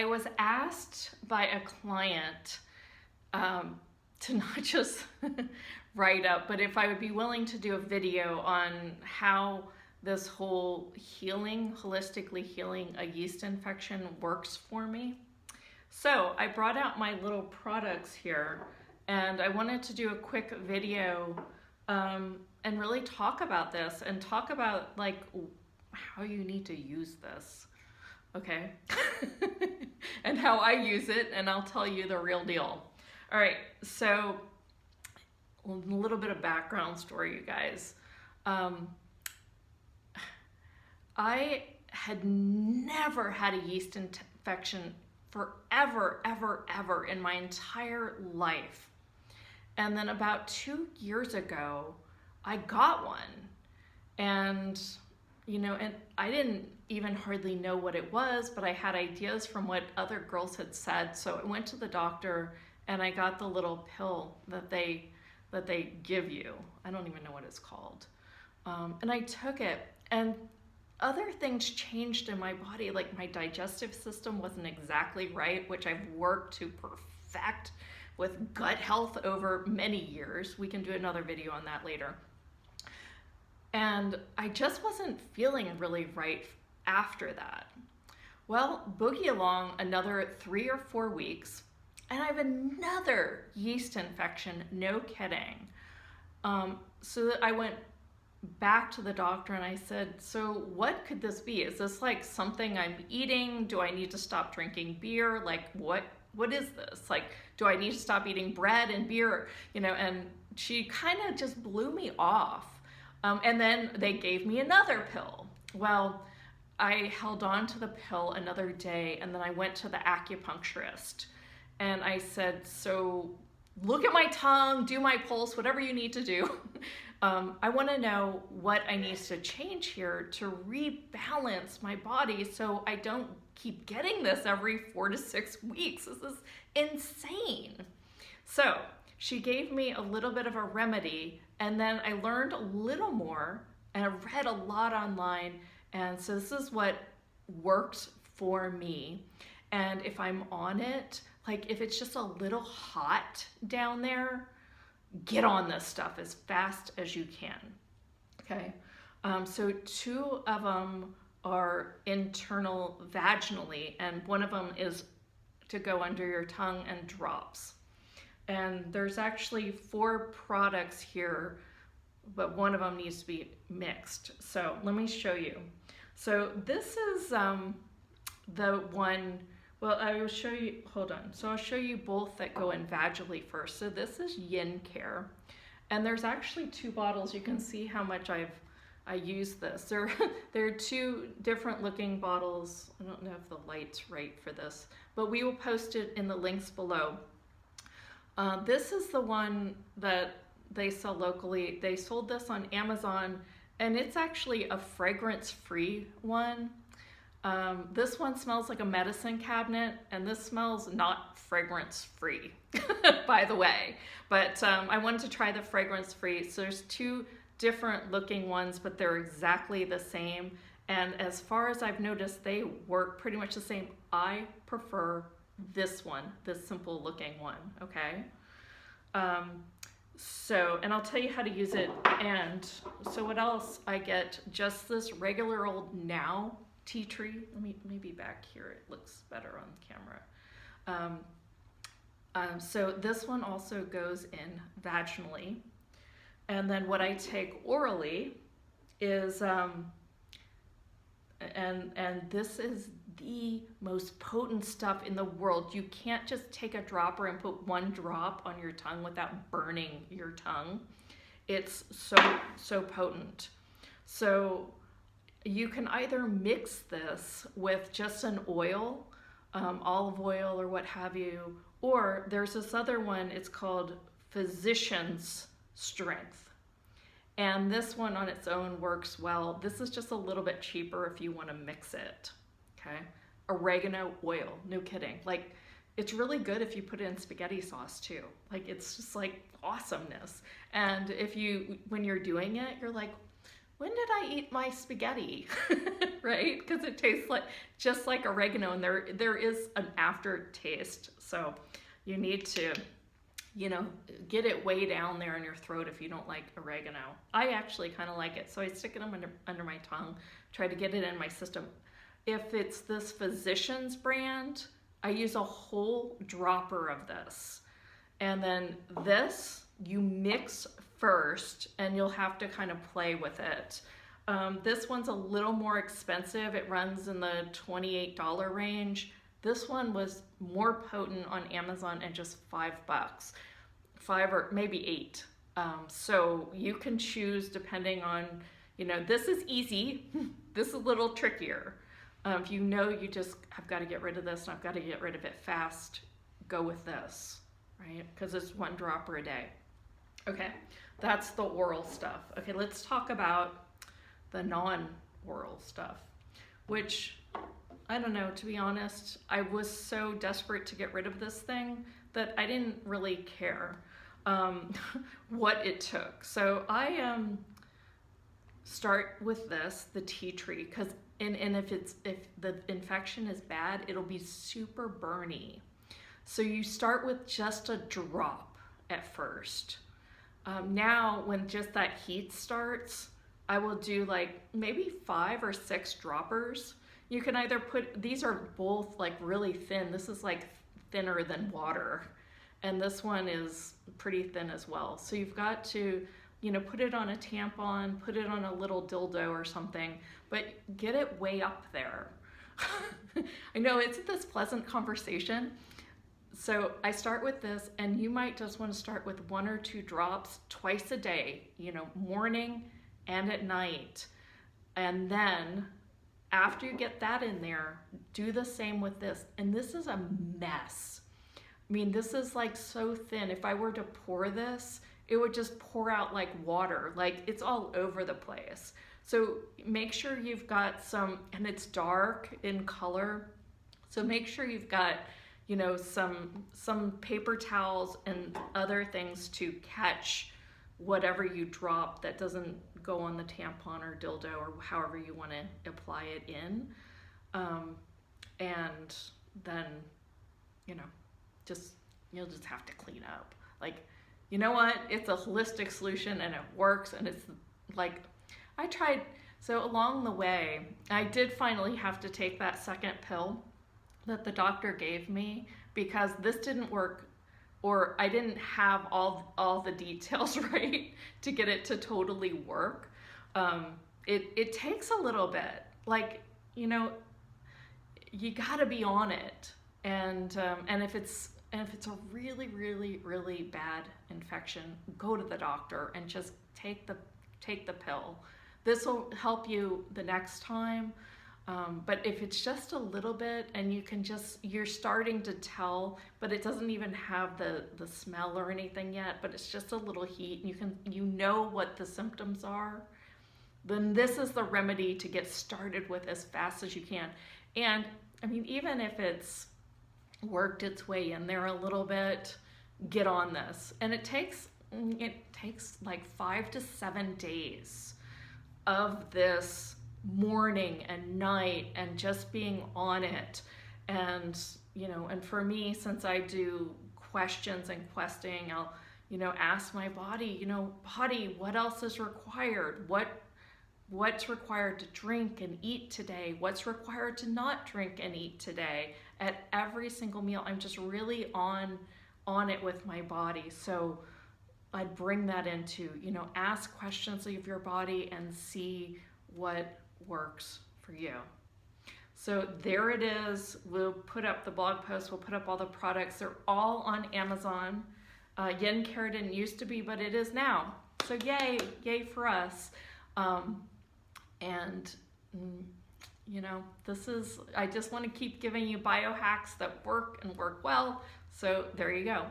I was asked by a client to not just write up, but if I would be willing to do a video on how this whole healing, holistically healing a yeast infection works for me. So I brought out my little products here, and I wanted to do a quick video and really talk about this and talk about like how you need to use this, okay? And how I use it, and I'll tell you the real deal. All right, so a little bit of background story, you guys. I had never had a yeast infection forever, ever in my entire life. And then about 2 years ago, I got one. And, you know, and I didn't even hardly know what it was, but I had ideas from what other girls had said. So I went to the doctor and I got the little pill that they give you. I don't even know what it's called. And I took it, and other things changed in my body, like my digestive system wasn't exactly right, which I've worked to perfect with gut health over many years. We can do another video on that later. And I just wasn't feeling really right after that. Well, boogie along another 3 or 4 weeks, and I have another yeast infection, no kidding. So I went back to the doctor and I said, so what could this be? Is this like something I'm eating? Do I need to stop drinking beer? Like what is this? Like, do I need to stop eating bread and beer? You know, and she kind of just blew me off. And then they gave me another pill. Well, I held on to the pill another day, and then I went to the acupuncturist and I said, so look at my tongue, do my pulse, whatever you need to do. I want to know what I need to change here to rebalance my body so I don't keep getting this every 4 to 6 weeks. This is insane. So she gave me a little bit of a remedy, and then I learned a little more and I read a lot online. And so this is what works for me. And if I'm on it, like if it's just a little hot down there, get on this stuff as fast as you can, okay? So 2 of them are internal vaginally, and one of them is to go under your tongue and drops. And there's actually 4 products here, but one of them needs to be mixed. So let me show you. So this is the one. Well, I will show you, hold on. So I'll show you both that go in vaginally first. So this is Yin Care. And there's actually 2 bottles. You can see how much I use this. There are 2 different looking bottles. I don't know if the light's right for this, but we will post it in the links below. This is the one that they sell locally. They sold this on Amazon, and it's actually a fragrance-free one. This one smells like a medicine cabinet, and this smells not fragrance-free, by the way. But I wanted to try the fragrance-free. So there's 2 different looking ones, but they're exactly the same. And as far as I've noticed, they work pretty much the same. I prefer this one, this simple looking one, okay? And I'll tell you how to use it. And so what else? I get just this regular old Now tea tree. Let me maybe back here, it looks better on camera. So this one also goes in vaginally. And then what I take orally is, and this is the most potent stuff in the world. You can't just take a dropper and put 1 drop on your tongue without burning your tongue. It's so potent. So you can either mix this with just an oil, olive oil or what have you, or there's this other one, it's called Physician's Strength. And this one on its own works well. This is just a little bit cheaper if you want to mix it, okay? Oregano oil, no kidding. Like, it's really good if you put it in spaghetti sauce too. Like, it's just like awesomeness. And if you, when you're doing it, you're like, when did I eat my spaghetti? Right? Because it tastes like just like oregano, and there is an aftertaste. So you need to, get it way down there in your throat if you don't like oregano. I actually kind of like it, so I stick it under my tongue, try to get it in my system. If it's this Physicians brand, I use a whole dropper of this. And then this, you mix first, and you'll have to kind of play with it. This one's a little more expensive. It runs in the $28 range. This one was more potent on Amazon at just $5, 5 or maybe 8. So you can choose depending on, this is easy. This is a little trickier. If you just have got to get rid of this and I've got to get rid of it fast, go with this, right? Because it's 1 dropper a day. Okay, that's the oral stuff. Okay, let's talk about the non-oral stuff, which, I don't know, to be honest, I was so desperate to get rid of this thing that I didn't really care what it took. So I start with this, the tea tree, because if the infection is bad, it'll be super burny. So you start with just a drop at first. Now, when just that heat starts, I will do like maybe 5 or 6 droppers. You can either these are both like really thin. This is like thinner than water. And this one is pretty thin as well. So you've got to, put it on a tampon, put it on a little dildo or something, but get it way up there. I know it's this pleasant conversation. So I start with this, and you might just want to start with 1 or 2 drops twice a day, morning and at night. And then after you get that in there, do the same with this. And this is a mess. I mean, this is like so thin. If I were to pour this, it would just pour out like water. Like, it's all over the place. So make sure you've got some, and it's dark in color. So make sure you've got, some paper towels and other things to catch whatever you drop that doesn't go on the tampon or dildo or however you want to apply it in. And then, you'll just have to clean up. Like, you know what? It's a holistic solution and it works. And it's like, so along the way, I did finally have to take that second pill that the doctor gave me because this didn't work, or I didn't have all the details right to get it to totally work. It takes a little bit, like, you gotta be on it. And if it's a really, really, really bad infection, go to the doctor and just take the pill. This will help you the next time. But if it's just a little bit and you're starting to tell, but it doesn't even have the smell or anything yet, but it's just a little heat, and you know what the symptoms are, then this is the remedy to get started with as fast as you can. And I mean, even if it's worked its way in there a little bit, get on this. And it takes like 5 to 7 days of this morning and night and just being on it. And and for me, since I do questions and questing, I'll ask my body, body, what else is required? What's required to drink and eat today? What's required to not drink and eat today? At every single meal, I'm just really on it with my body. So I'd bring that into, ask questions of your body and see what works for you. So there it is. We'll put up the blog post. We'll put up all the products. They're all on Amazon. Yin Care didn't used to be, but it is now. So yay for us. I just want to keep giving you biohacks that work and work well. So there you go.